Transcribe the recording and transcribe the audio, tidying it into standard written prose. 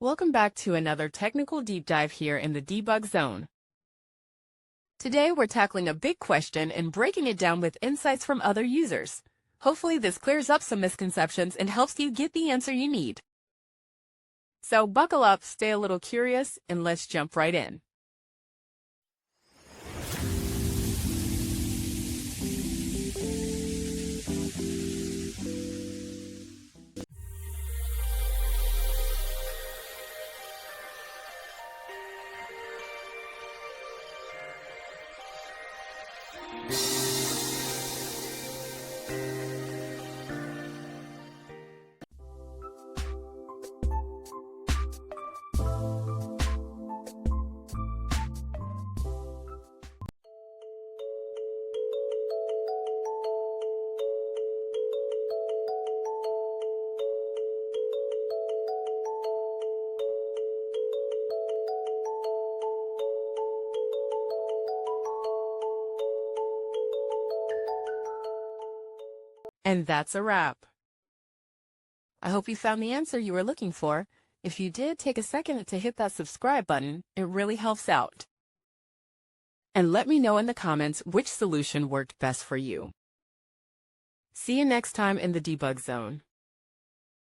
Welcome back to another technical deep dive here in the debug zone. Today we're tackling a big question and breaking it down with insights from other users. Hopefully this clears up some misconceptions and helps you get the answer you need. So buckle up, stay a little curious, and let's jump right in. And that's a wrap. I hope you found the answer you were looking for. If you did, take a second to hit that subscribe button. It really helps out. And let me know in the comments which solution worked best for you. See you next time in the debug zone.